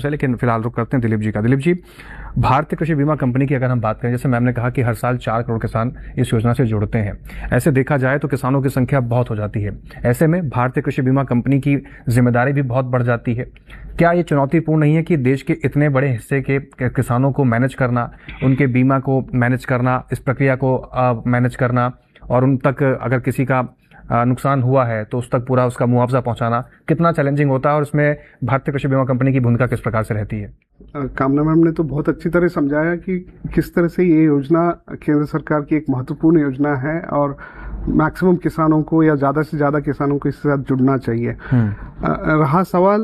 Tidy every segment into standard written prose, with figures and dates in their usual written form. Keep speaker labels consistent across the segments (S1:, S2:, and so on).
S1: लेकिन फिलहाल रुक करते हैं दिलीप जी का। दिलीप जी, भारतीय कृषि बीमा कंपनी की अगर हम बात करें, जैसे मैम ने कहा कि हर साल 4 करोड़ किसान इस योजना से जुड़ते हैं। ऐसे देखा जाए तो किसानों की संख्या बहुत हो जाती है। ऐसे में भारतीय कृषि बीमा कंपनी की जिम्मेदारी भी बहुत बढ़ जाती है। क्या ये चुनौतीपूर्ण नहीं है कि देश के इतने बड़े हिस्से के किसानों को मैनेज करना, उनके बीमा को मैनेज करना, इस प्रक्रिया को मैनेज करना, और उन तक अगर किसी का नुकसान हुआ है तो उस तक पूरा उसका मुआवजा पहुंचाना कितना चैलेंजिंग होता है, और इसमें भारतीय कृषि बीमा कंपनी की भूमिका किस प्रकार से रहती है?
S2: कामना मैम ने तो बहुत अच्छी तरह समझाया कि किस तरह से ये योजना केंद्र सरकार की एक महत्वपूर्ण योजना है और मैक्सिमम किसानों को या ज़्यादा से ज़्यादा किसानों को इसके साथ जुड़ना चाहिए। रहा सवाल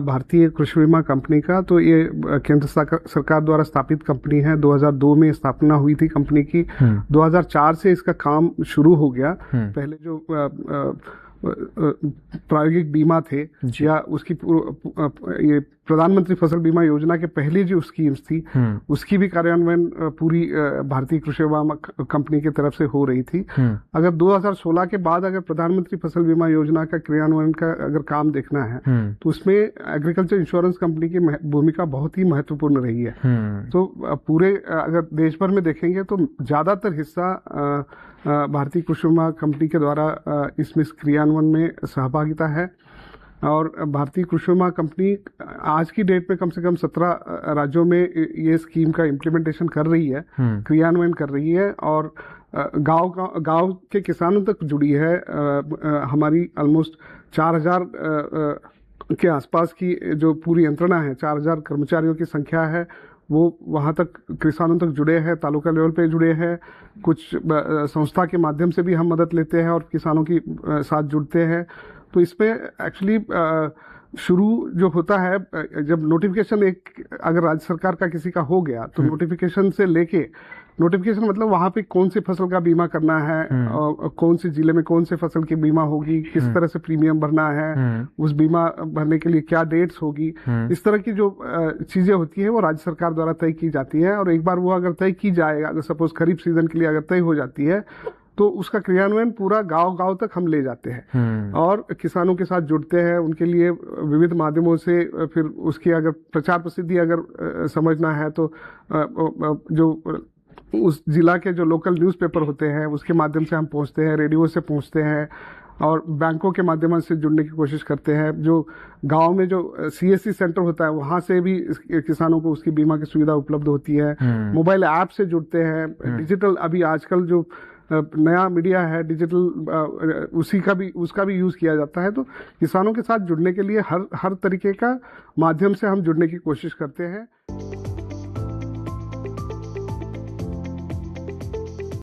S2: भारतीय कृषि बीमा कंपनी का, तो ये केंद्र सरकार द्वारा स्थापित कंपनी है। 2002 में स्थापना हुई थी कंपनी की। 2004 से इसका काम शुरू हो गया। पहले जो प्रायोगिक बीमा थे या उसकी ये प्रधानमंत्री फसल बीमा योजना के पहले जो स्कीम्स थी उसकी भी कार्यान्वयन पूरी भारतीय कृषि बीमा कंपनी की तरफ से हो रही थी। अगर 2016 के बाद अगर प्रधानमंत्री फसल बीमा योजना का क्रियान्वयन का अगर काम देखना है तो उसमें एग्रीकल्चर इंश्योरेंस कंपनी की भूमिका बहुत ही महत्वपूर्ण रही है। तो पूरे अगर देश भर में देखेंगे तो ज्यादातर हिस्सा भारतीय कृषि बीमा कंपनी के द्वारा इसमें क्रियान्वयन में सहभागिता है। और भारतीय कृषि बीमा कंपनी आज की डेट में कम से कम 17 राज्यों में ये स्कीम का इम्प्लीमेंटेशन कर रही है, क्रियान्वयन कर रही है, और गांव के किसानों तक जुड़ी है। हमारी ऑलमोस्ट 4000 के आसपास की जो पूरी यंत्रणा है, 4000 कर्मचारियों की संख्या है, वो वहाँ तक किसानों तक जुड़े हैं, तालुका लेवल पे जुड़े हैं। कुछ संस्था के माध्यम से भी हम मदद लेते हैं और किसानों की साथ जुड़ते हैं। तो इसमें एक्चुअली शुरू जो होता है, जब नोटिफिकेशन अगर राज्य सरकार का किसी का हो गया तो नोटिफिकेशन से लेके, नोटिफिकेशन मतलब वहाँ पे कौन सी फसल का बीमा करना है और कौन से जिले में कौन से फसल की बीमा होगी, किस तरह से प्रीमियम भरना है, उस बीमा भरने के लिए क्या डेट्स होगी, इस तरह की जो चीजें होती है वो राज्य सरकार द्वारा तय की जाती है। और एक बार वो अगर तय की जाए, अगर सपोज खरीफ सीजन के लिए अगर तय हो जाती है तो उसका क्रियान्वयन पूरा गांव तक हम ले जाते हैं और किसानों के साथ जुड़ते हैं। उनके लिए विविध माध्यमों से फिर उसकी अगर प्रचार प्रसिद्धि अगर समझना है तो जो उस जिला के जो लोकल न्यूज़पेपर होते हैं उसके माध्यम से हम पहुंचते हैं, रेडियो से पहुंचते हैं, और बैंकों के माध्यम से जुड़ने की कोशिश करते हैं। जो गांव में जो CSC सेंटर होता है वहां से भी किसानों को उसकी बीमा की सुविधा उपलब्ध होती है। मोबाइल ऐप से जुड़ते हैं। डिजिटल अभी आजकल जो नया मीडिया है डिजिटल, उसका भी यूज किया जाता है। तो किसानों के साथ जुड़ने के लिए हर तरीके का माध्यम से हम जुड़ने की कोशिश करते हैं।